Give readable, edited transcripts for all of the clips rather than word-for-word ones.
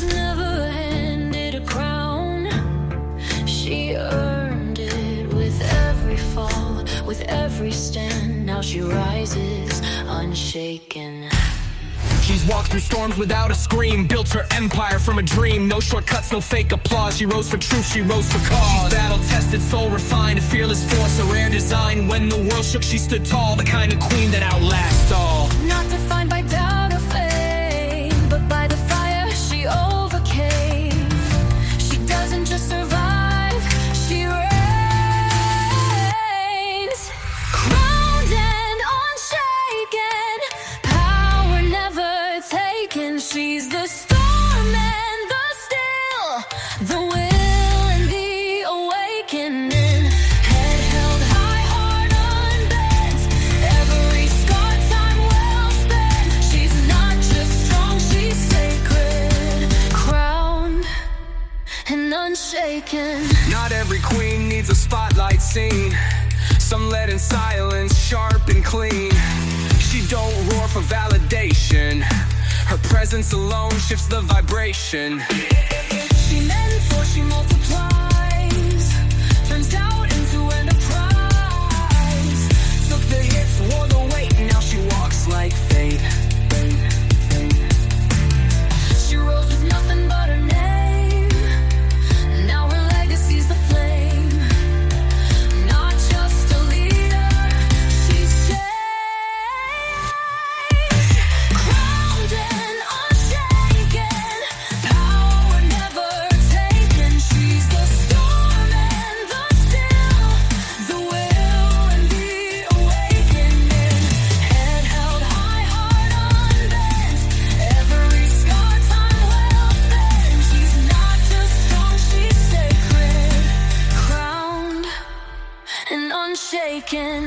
was never handed a crown. She earned it with every fall, with every stand. Now she rises unshaken. She's walked through storms without a scream, built her empire from a dream. No shortcuts, no fake applause. She rose for truth, she rose for cause. She's battle-tested, soul refined, a fearless force, a rare design. When the world shook, she stood tall, the kind of queen that outlasts all. Not defined by doubt or fame, but by the fire she overcame. She doesn't just survive, she reigns. Crowned and unshaken, power never taken. She's the storm and the still, the will and the awakening. Head held high, heart unbent, every scar time well spent. She's not just strong, she's sacred, crowned and unshaken. Not every queen needs a spotlight scene. Some led in silence, sharp and clean. She don't roar for validation. Her presence alone shifts the vibration. She mentor, she multiplies, turns doubt into enterprise. Took the hits, wore the weight, now she walks like fate. She rose with nothing but her name. Now her legacy's the flame. Not just a leader, she's changed. Crowned and unshaken, power never taken. She's the storm and the still, the will and the awakening. Head held high, heart unbent, every scar time well spent. She's not just strong, she's sacred, crowned and unshaken.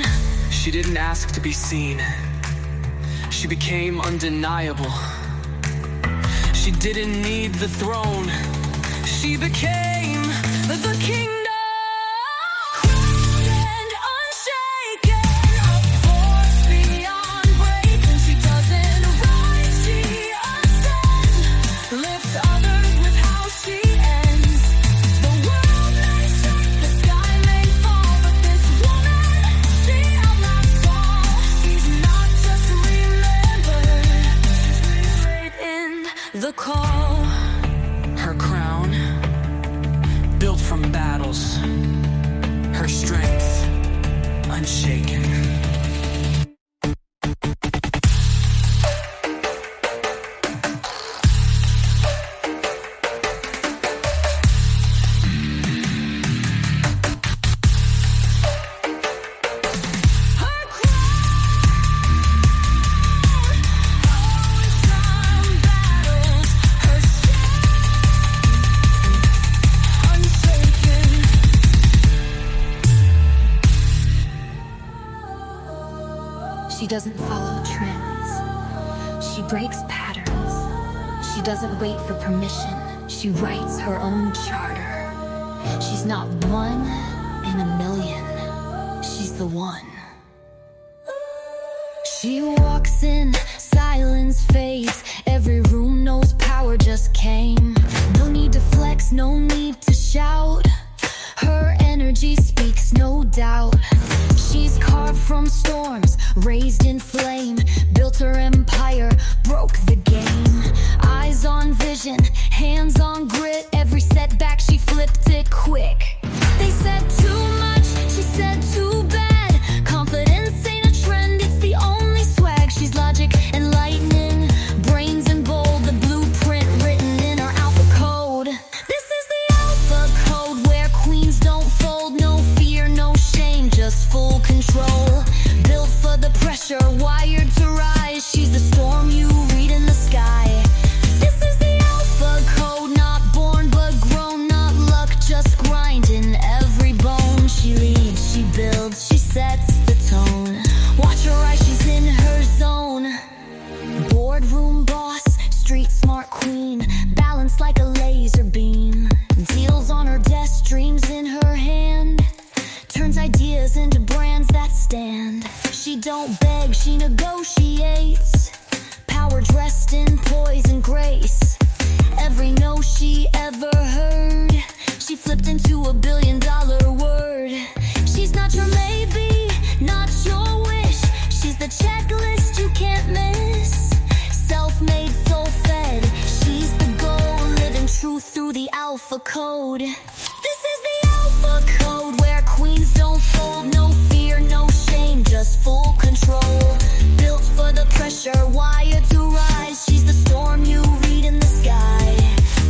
She didn't ask to be seen. She became undeniable. She didn't need the throne. She became the kingdom. Crowned and unshaken, a force beyond breaking. She doesn't rise, she ascends, lifts others with how she ends. The world may shake, the sky may fall, but this woman, she outlasts all. She's not just remembered, she's right in the call. Her crown, built from battles. Her strength, unshaken. Her crown, always from battles. Her unshaken. She doesn't follow trends. She breaks patterns. She doesn't wait for permission. She writes her own charter. She's not one in a million. She's the one. She walks in, silence fades. Every room knows power just came. No need to flex, no need to shout. Her energy speaks, no doubt. She's carved from storms, raised in flame. Built her empire, broke the game. Eyes on vision, hands on grit. Every setback she flipped it quick. They said too much, she said too bad. Confidence ain't a trend, it's the only swag. She's logic and lightning, brains and bold. The blueprint written in her alpha code. This is the alpha code where queens don't fold. No fear, no shame, just full control. Built for the pressure, wired to rise. She's the storm you read in the sky. This is the alpha code, not born but grown. Not luck, just grind in every bone. She leads, she builds, she sets the tone. Watch her rise, she's in her zone. Boardroom boss, street smart queen. Balanced like a laser beam. Deals on her desk, dreams in her hand. Turns ideas into brands that stand. She don't beg, she negotiates. Power dressed in poise and grace. Every note code. This is the alpha code, where queens don't fold. No fear, no shame, just full control. Built for the pressure, wired to rise. She's the storm you read in the sky.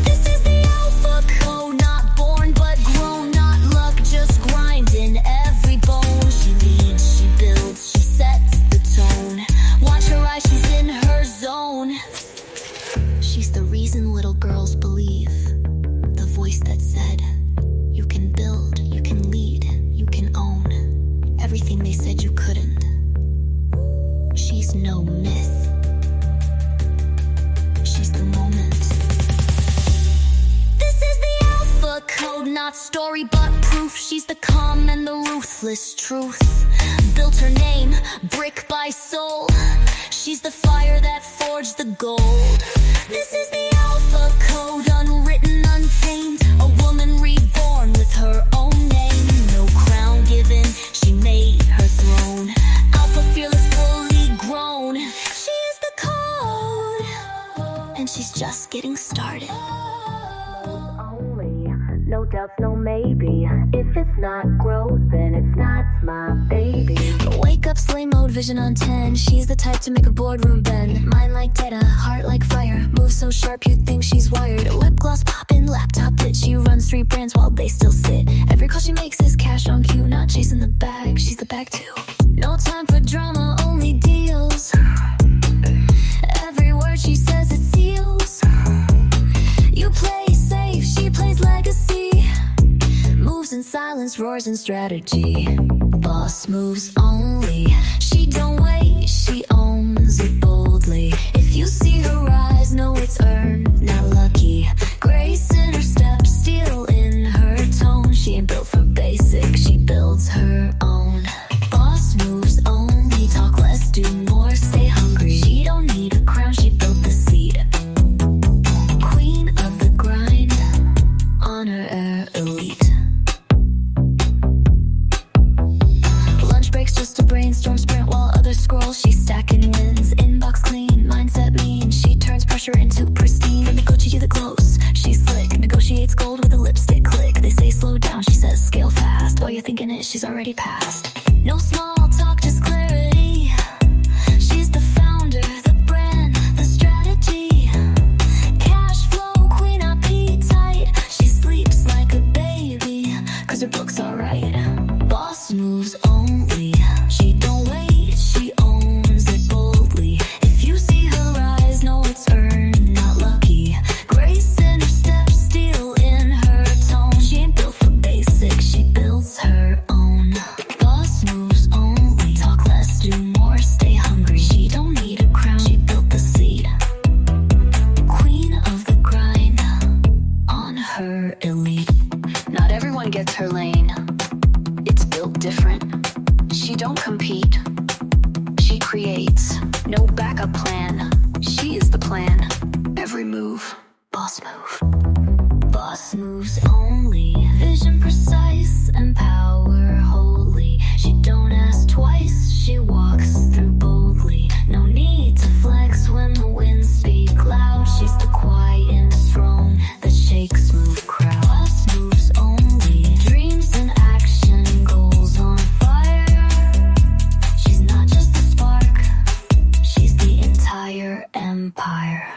This is the alpha code, not born but grown. Not luck, just grind in every bone. She leads, she builds, she sets the tone. Watch her rise, she's in her zone. She's the reason little girls believe. The voice that said, you can build, you can lead, you can own everything they said you couldn't. She's no myth. She's the moment. This is the alpha code, not story but proof. She's the calm and the ruthless truth. Built her name, brick by soul. She's the fire that forged the gold. This is the alpha code, unwritten, untamed. A woman reborn with her own name. No crown given, she made her throne. Alpha fearless, fully grown. She is the code, and she's just getting started. No doubts, no maybe. If it's not growth, then it's not my baby. Wake up, slay mode, vision on 10. She's the type to make a boardroom bend. Mind like data, heart like fire. Moves so sharp you'd think she's wired. Lip gloss poppin', laptop lit. She runs 3 brands while they still sit. Every call she makes is cash on cue. Not chasing the bag, she's the bag too. No time for drama, only deals. Every word she says it seals. You play safe, she plays legacy. Moves in silence, roars in strategy. Boss moves only. She don't wait, she owns it boldly. If you see her rise, know it's earned, not lucky. Grace in her step, steel in her tone. She ain't built for basic, she builds her own. Boss moves only, talk less, do more, stay hungry. She don't need a crown, she built the seed. Queen of the grind, honor her elite. Lunch breaks just to brainstorm, sprint while others scroll. She's stacking wins, inbox clean, mindset mean. She turns pressure into pristine. From the Gucci to the close, she's slick. Negotiates gold with a lipstick click. They say slow down, she says scale fast. While you're thinking it, she's already passed. No small talk, just clarity. She's the founder, the brand, the strategy. Cash flow, queen appetite. She sleeps like a baby, cause her book's alright. Boss moves only. She don't wait, she owns it boldly. If you see her rise, know it's earned, not lucky. Grace in her steps, steel in her tone. She ain't built for basic, she builds her own. Boss moves only, talk less, do more, stay hungry. She don't need a crown, she built the seed. Queen of the grind, on her elite. Not everyone gets her lane. It's built different. She don't compete. She creates. No backup plan. She is the plan. Every move, boss move. Boss moves only. Vision precise and power holy. She don't ask twice. She walks through boldly. No need to flex when the winds speak loud. She's the quiet throne that shakes smooth crowd. Boss moves only. Dreams in action, goals on fire. She's not just a spark, she's the entire empire.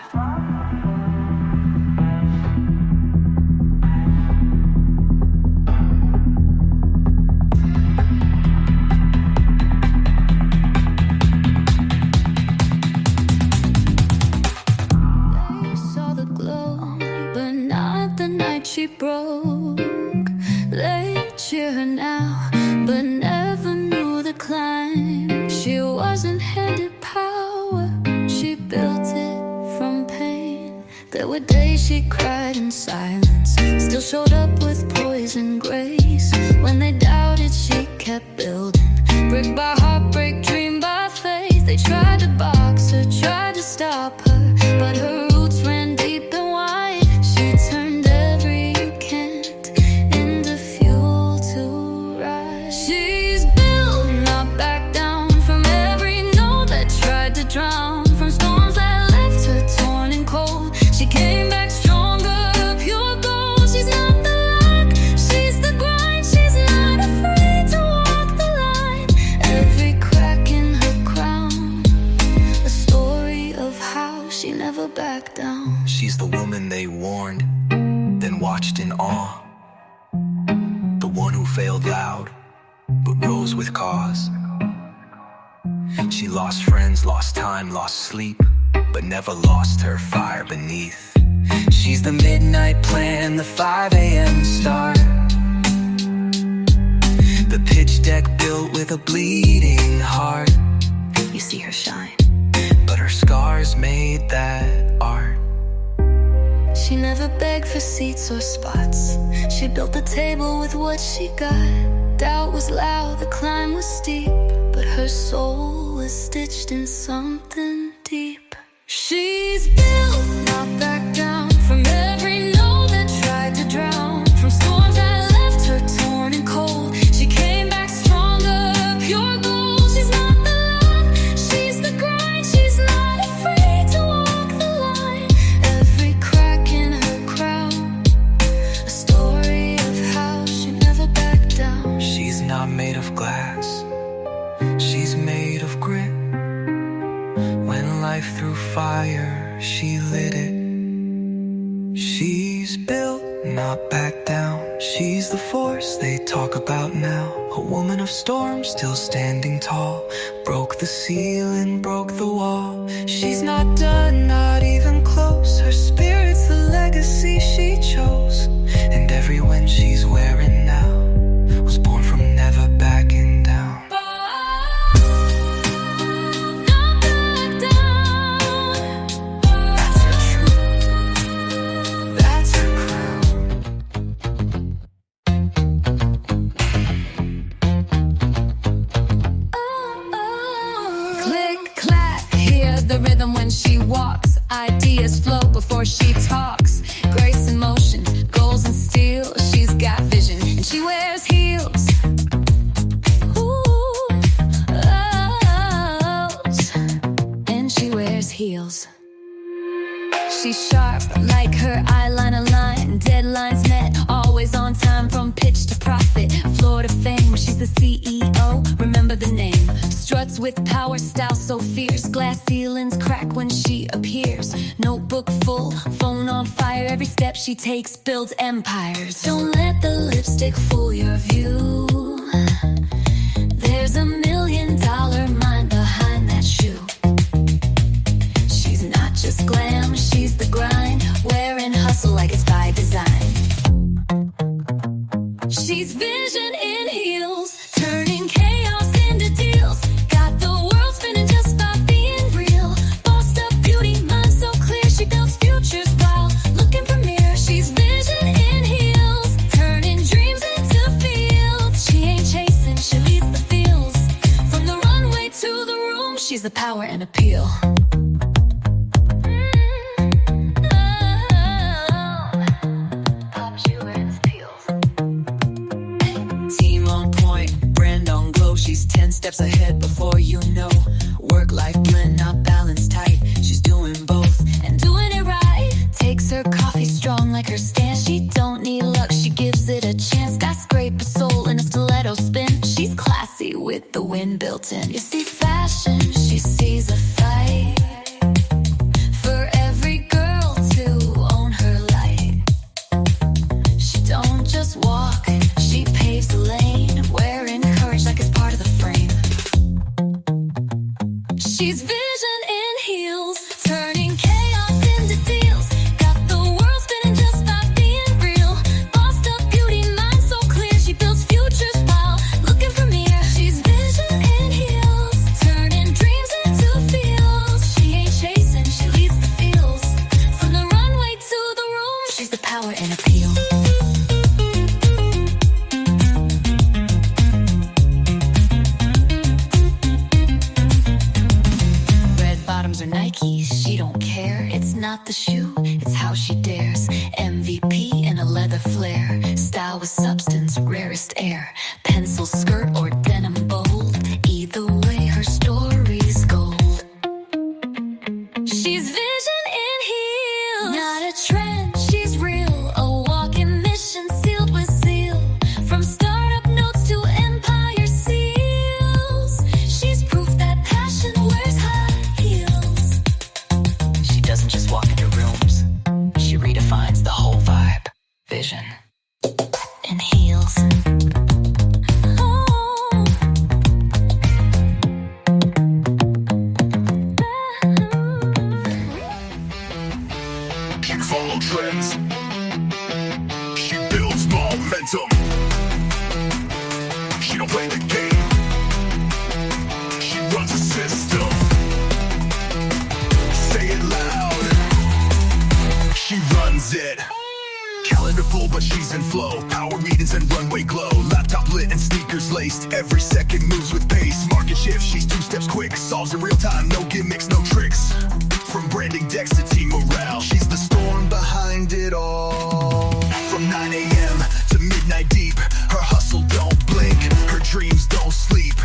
They saw the glow, but not the night she broke. They cheer her now, but never knew the climb. She wasn't handed power, she built it from pain. There were days she cried in silence, still showed up with poise and grace. When they doubted, she kept building. Brick by heartbreak, dream by faith. They tried to box her, tried to stop her, but her roots ran deep and wide. She turned every you can't into fuel to rise. She's built, not back down from every no that tried to drown. From storms that left her torn and cold, she came back stronger, pure gold. She's not She's the woman they warned, then watched in awe. The one who failed loud, but rose with cause. She lost friends, lost time, lost sleep, but never lost her fire beneath. She's the midnight plan, the 5 a.m. start, the pitch deck built with a bleeding heart. You see her shine, but her scars made that art. she never begged for seats or spots. She built the table with what she got. Doubt was loud, the climb was steep, but her soul was stitched in something deep. She's built, not back down from every no that tried to drown, from storms that left her torn and cold. She came back stronger, pure gold. She's not the love, she's the grind. She's not afraid to walk the line. Every crack in her crown, a story of how she never backed down. She's not made of glass, she's made of grit. When life threw fire, she lit it. She's built, not back down. She's the force they talk about now. A woman of storms, still standing tall. Broke the ceiling, broke the wall. She's not done, not even close. Her spirit's the legacy she chose. And every win she's wearing now was born from never backing down. The rhythm when she walks, ideas flow before she talks. Grace in motion, goals and steel. She's got vision and she wears heels. Ooh, and she wears heels. She's sharp like her eyeliner line. Deadlines met, always on time from pitch to profit. Floor to fame, she's the CEO. Remember the name. Struts with power, style so fierce. Glass ceilings crack when she appears. Notebook full, phone on fire. Every step she takes builds empires. Don't let the lipstick fool your view. There's $1 million mind behind that shoe. She's not just glam, she's the grind. Wearing hustle like it's by design. She's vision in heels, turning chaos into deals. Got the world spinning just by being real. Bossed up beauty, mind so clear. She builds futures while looking premier. She's vision in heels, turning dreams into fields. She ain't chasing, she leads the fields. From the runway to the room, she's the power and appeal. Team on point, brand on glow. She's 10 steps ahead before you know. Work-life blend, not balanced tight. She's doing both and doing it right. Takes her coffee strong like her stance. She don't need luck, she gives it a chance. Got scrape a soul in a stiletto spin. She's classy with the wind built in. You see fashion, she sees a fight. For every girl to own her light. She don't just walk, she paves the lane. Wearing courage like it's part of the frame. She's vision in heels, turning chaos into deals. Got the world spinning just by being real. Bossed up beauty, mind so clear. She builds futures while looking premier. She's vision in heels, turning dreams into fields. She ain't chasing, she leads the fields. From the runway to the room, she's the power and appeal. Bottoms or Nikes, she don't care. It's not the shoe, it's how she dares. MVP in a leather flare. Style with substance, rarest air. Pencil skirt or denim bold. Either way, her story's gold. She's vision in heels, not a trend, she's real. A walking mission sealed with zeal. From startup notes to empire seals. She's proof that passion wears high heels. She doesn't just walk into rooms, vision and heals. She follows trends. She builds momentum. She don't play the game. She runs a system. Say it loud. She runs it. Calendar full, but she's in flow. Power meetings and runway glow. Laptop lit and sneakers laced. Every second moves with pace. Market shift, she's 2 steps quick. Solves in real time, no gimmicks, no tricks. From branding decks to team morale, she's the storm behind it all. From 9 a.m. to midnight deep, her hustle don't blink, her dreams don't sleep.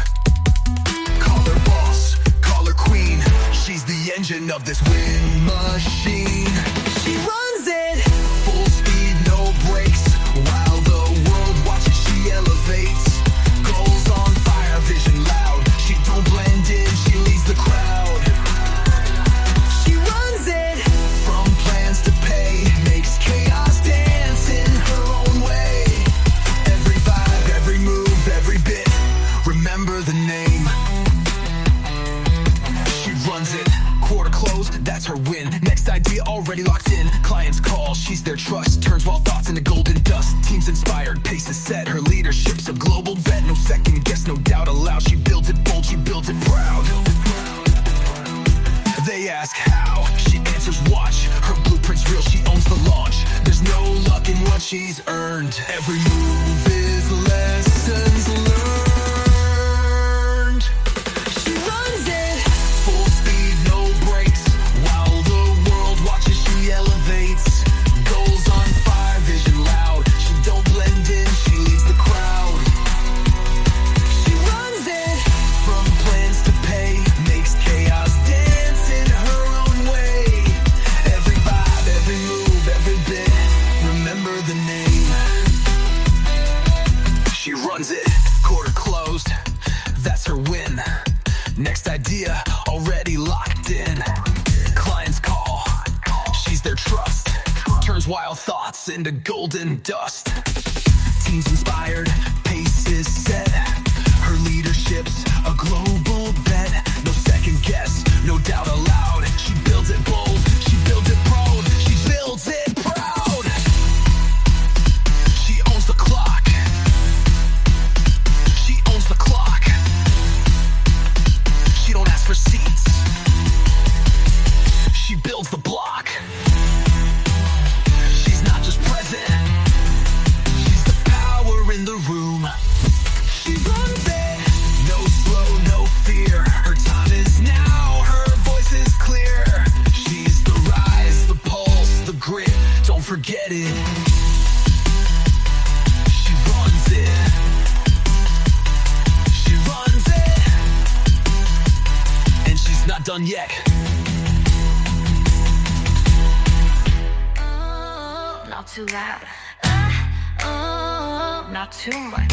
Call her boss, call her queen. She's the engine of this wind machine. She runs it, full speed, no brakes. While the world watches, she elevates. Goals on fire, vision loud. She don't blend in, she leads the crowd. She runs it, from plans to pay. Makes chaos dance in her own way. Every vibe, every move, every bit. Remember the name. She runs it, quarter close, that's her win. Next idea already locked in. Clients call, she's their trust. Turns wild thoughts into golden dust. Teams inspired, pace is set. Her leadership's a global vet. No second guess, no doubt allowed. She builds it bold, she builds it proud. They ask how, she answers watch. Her blueprint's real, she owns the launch. There's no luck in what she's earned. Every move is lessons learned. She runs it, full speed, no brakes. While the world watches, she elevates. Goals on fire, vision loud. She don't blend in, she leads the crowd. She runs it, from plans to pay. Makes chaos dance in her own way. Every vibe, every move, every bit. Remember the name. She runs it, quarter closed. That's her win. Next idea already locked in. Clients call, she's their trust. Turns wild thoughts into golden dust. Teams inspired, pace is set. Her leadership's a global bet. No second guess, no doubt allowed. She builds it bold, she builds it proud. She builds it proud. She owns the clock. She owns the clock. She don't ask for seats. She builds the block. She's not just present, she's the power in the room. She runs it, no slow, no fear. Her time is now, her voice is clear. She's the rise, the pulse, the grit. Don't forget it. She runs it. She runs it. And she's not done yet. Not too loud. Not too much.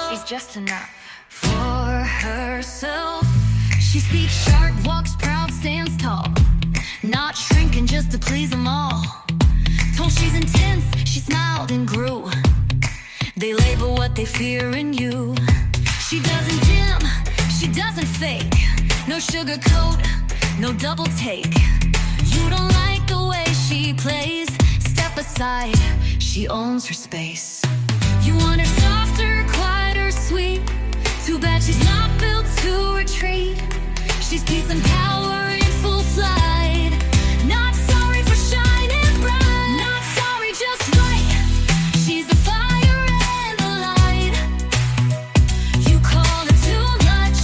She's just enough for herself. She speaks sharp, walks proud, stands tall. Not shrinking just to please them all. Told she's intense, she smiled and grew. They label what they fear in you. She doesn't dim, she doesn't fake. No sugarcoat, no double take. You don't like the way she plays. Step aside, she owns her space. You want her softer, quieter, sweet. Too bad she's not built to retreat. She's peace and power in full flight. Not sorry for shining bright. Not sorry, just right. She's the fire and the light. You call it too much,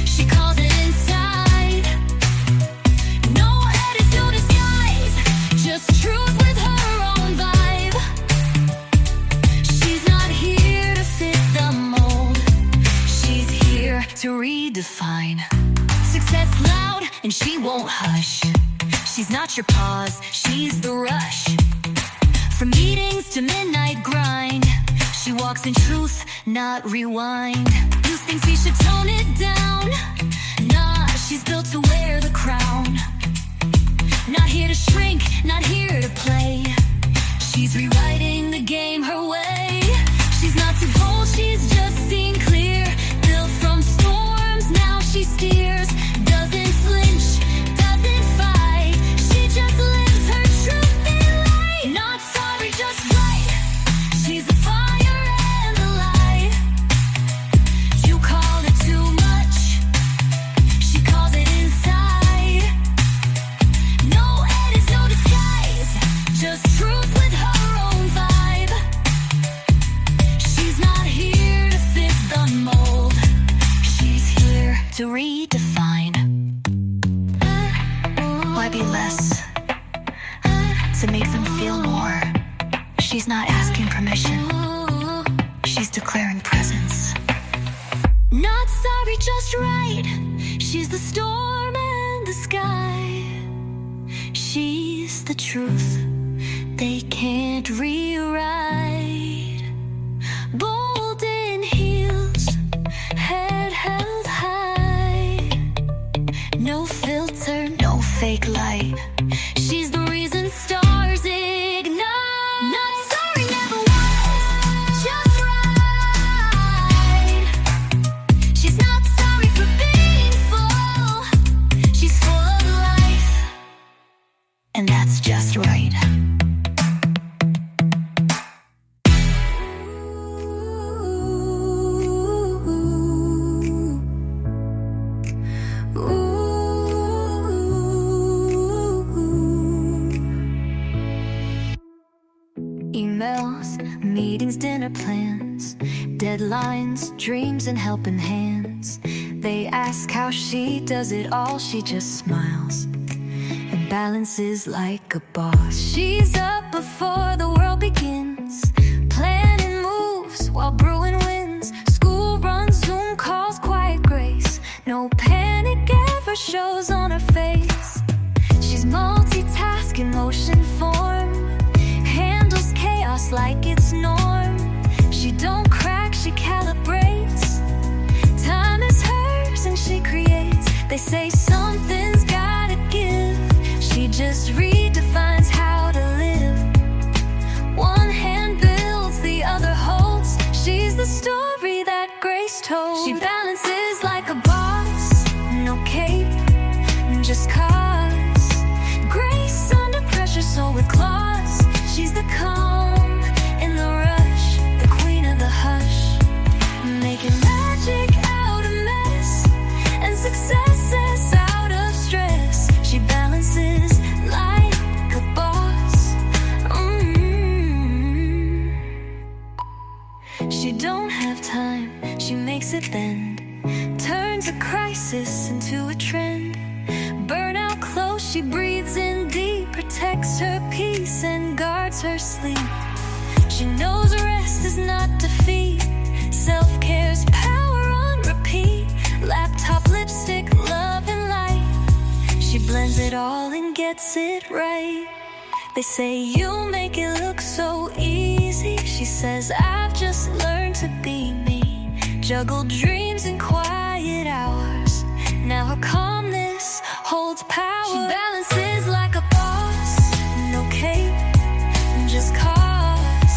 she calls it inside. No edits, no disguise, just truth with her own vibe. She's not here to fit the mold, she's here to redefine. Success loud and she won't hush. She's not your pause, she's the rush. From meetings to midnight grind, she walks in truth, not rewind. You think she should tone it down? Nah, she's built to wear the crown. Not here to shrink, not here to play. to make them feel more. She's not asking permission, she's declaring presence. Not sorry, just right. She's the storm and the sky. She's the truth they can't rewrite. Bold in heels, head held high. No filter, no fake light. She's the reason stars ignite. Not sorry, never was, just right. She's not sorry for being full. She's full of life, and that's just right. Emails, meetings, dinner plans, deadlines, dreams, and helping hands. They ask how she does it all, she just smiles and balances like a boss. She's up before the world begins, planning moves while brewing wins. School runs, Zoom calls, quiet grace. No panic ever shows on her face. She's multitasking, ocean form, handles chaos like it's norm. She don't crack, she calibrates. Time is hers and she creates. They say something's gotta give, she just redefines how to live. One hand builds, the other holds. She's the story that Grace told. She balances like a boss, no cape, just cause. Grace under pressure, so with claws. She's the calm in the rush, the queen of the hush, making magic out of mess and successes out of stress. She balances like a boss. She don't have time, she makes it bend, turns a crisis into a trend. Burnout close, she breathes in deep, protects her peace and guards her sleep. She knows rest is not defeat, self-care's power on repeat. Laptop, lipstick, love and light. She blends it all and gets it right. They say you make it look so easy. She says I've just learned to be me. Juggle dreams and quiet hours. Now her calmness holds power. She balances like a boss, no cape, just cause.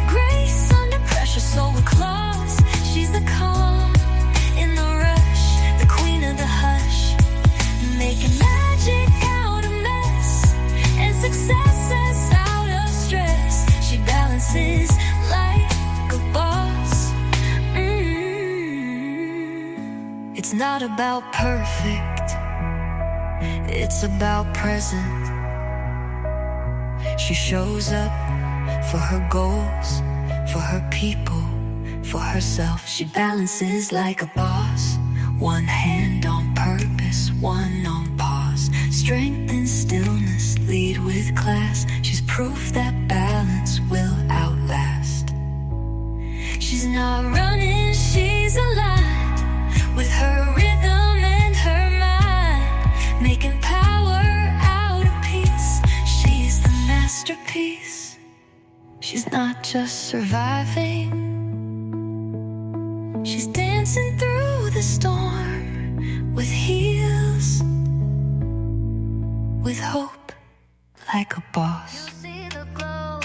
Grace under pressure, so with claws. She's the calm in the rush, the queen of the hush, making magic out of mess and successes out of stress. She balances like a boss. It's not about perfect, it's about present. She shows up for her goals, for her people, for herself. She balances like a boss. One hand on purpose, one on pause. Strength and stillness, lead with class. She's proof that balance will outlast. She's not running, she's alive, with her rhythm and her mind, making power out of peace. She's the masterpiece. She's not just surviving, she's dancing through the storm with heels, with hope like a boss. You see the glow,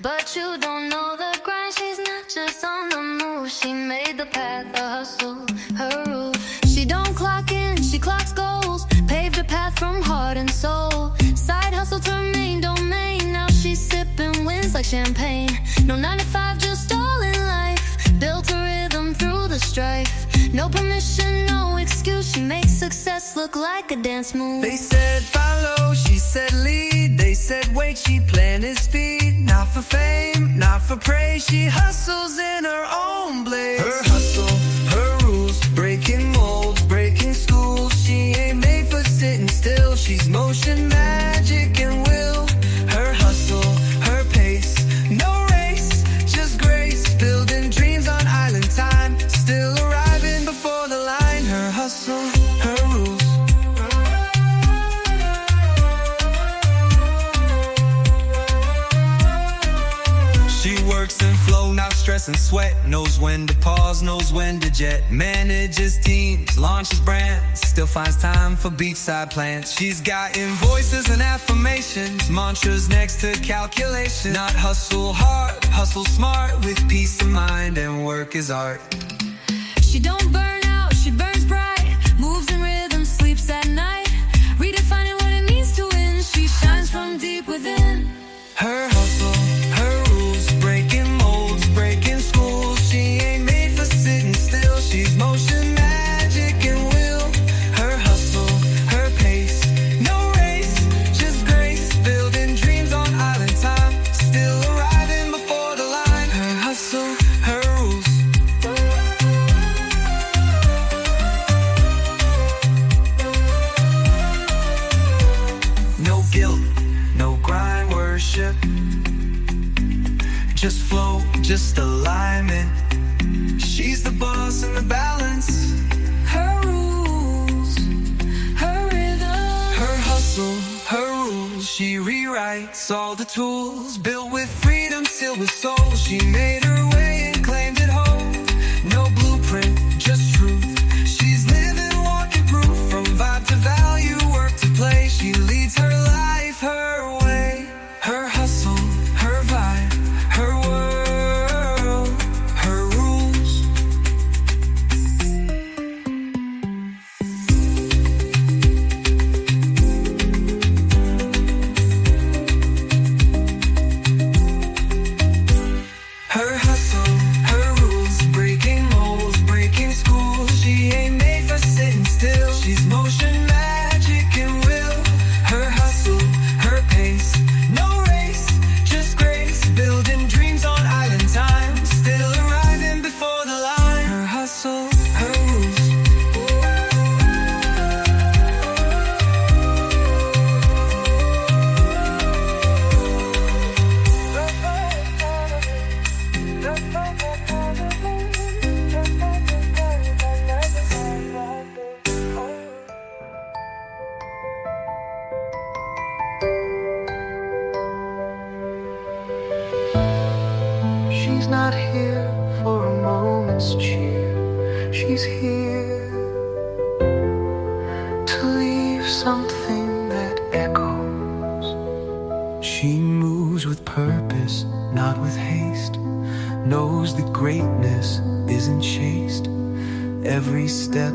but you don't know the grind. She's not just on the move, she made the path a hustle, her rule. She don't clock in, she clocks goals, paved a path from heart and soul. Side hustle to her main domain, now she's sipping wins like champagne. No 9 to 5, just all in life, built a rhythm through the strife. No permission, no excuse, she makes success look like a dance move. They said follow, she said lead. They said wait, she planted speed. Not for fame, not for praise, she hustles in her own blaze. Her hustle, her rules, breaking molds, breaking schools. She ain't made for sitting still, she's motion, magic and will. stress and sweat. Knows when to pause, knows when to jet. Manages teams, launches brands, still finds time for beachside plans. She's got invoices and affirmations, mantras next to calculation. Not hustle hard, hustle smart, with peace of mind, and work is art. She don't burn out, she burns bright. Moves in rhythm, sleeps at night. Redefining what it means to win. She shines from deep within. Her hustle, her rules, breaking molds, breaking schools. She ain't made for sitting still. She's motion, magic, and will. Her hustle, her pace, no race, just grace. Building dreams on island time, still arriving before the line. Her hustle, her rules. No guilt, no grind, worship. Just flow, just alignment. She's the boss in the balance. Her rules, her rhythm. Her hustle, her rules. She rewrites all the tools. Built with freedom, till with soul. She made her way and claimed it whole. No blueprint, just truth. She's living, walking proof. From vibe to value, work to play. She leads her life her way. Her hustle, her vibe, her world, her rules. Her hustle, her rules, breaking molds, breaking schools. She ain't made for sitting still. She's motion, magic, and will. Her hustle, her pace, no race, just grace. Building dreams on island time, still arriving before the line. Her hustle, her rules. She's not here for a moment's cheer. She's here to leave something that echoes. She moves with purpose, not with haste. Knows that greatness isn't chased. Every step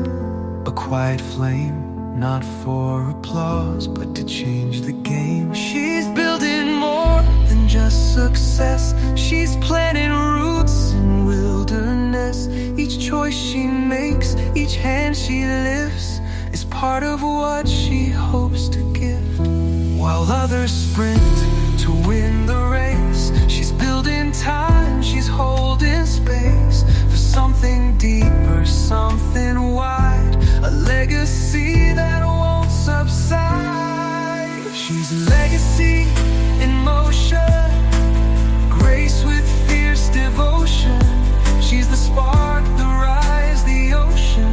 a quiet flame, not for applause, but to change the game. She's building more than just success. She's planting roots in wilderness. Each choice she makes, each hand she lifts, is part of what she hopes to gift. While others sprint to win the race, she's building time, she's holding space for something deeper, something wide, a legacy that won't subside. She's a legacy in motion, grace with fierce devotion. She's the spark, the rise, the ocean,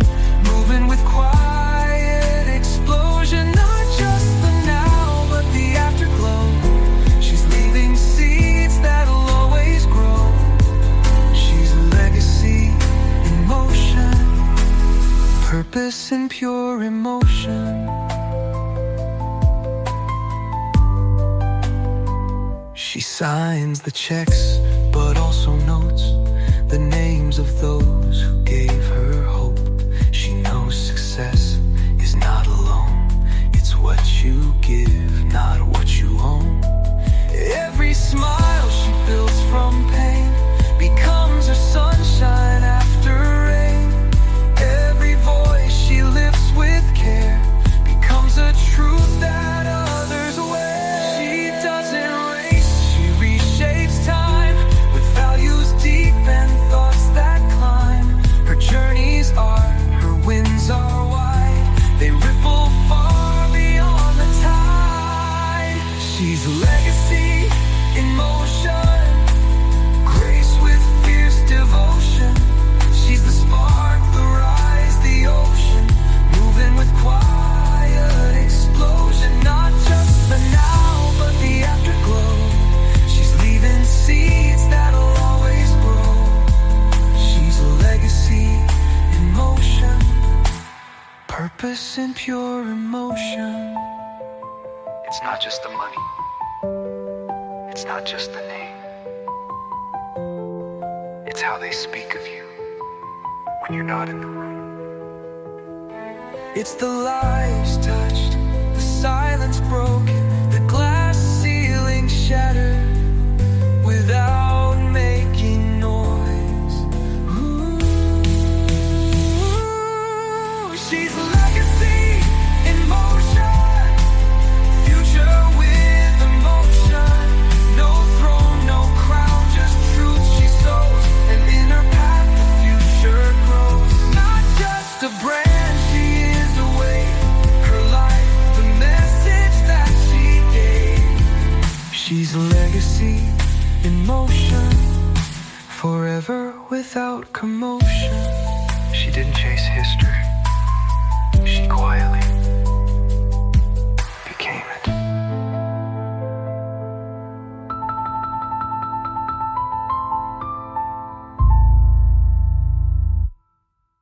moving with quiet explosion. Not just the now, but the afterglow. She's leaving seeds that'll always grow. She's a legacy in motion, purpose in pure emotion. She signs the checks, but also notes the names of those who gave her hope. She knows success is not alone. It's what you give, not what you own. Every smile she builds from pain becomes her sunshine after rain. Every voice she lifts with care becomes a truth that others wear. She doesn't race, she reshapes time with values deep and thoughts that climb. Her journeys are, her winds are wide. They ripple far beyond the tide. She's a legacy in motion, grace with fierce devotion. She's the spark, the rise, the ocean, moving with quiet explosion. Not just the now, but the afterglow. She's leaving seeds that'll always grow. timeless and pure emotion. It's not just the money. It's not just the name. It's how they speak of you when you're not in the room. It's the lives touched, the silence broken, the glass ceiling shattered without making noise. Ooh, she's a legacy in motion, future with emotion. No throne, no crown, just truth she sows, and in her path the future grows. Not just a brand, she is a way, her life, the message that she gave. She's a legacy in motion, forever without commotion. She didn't chase history.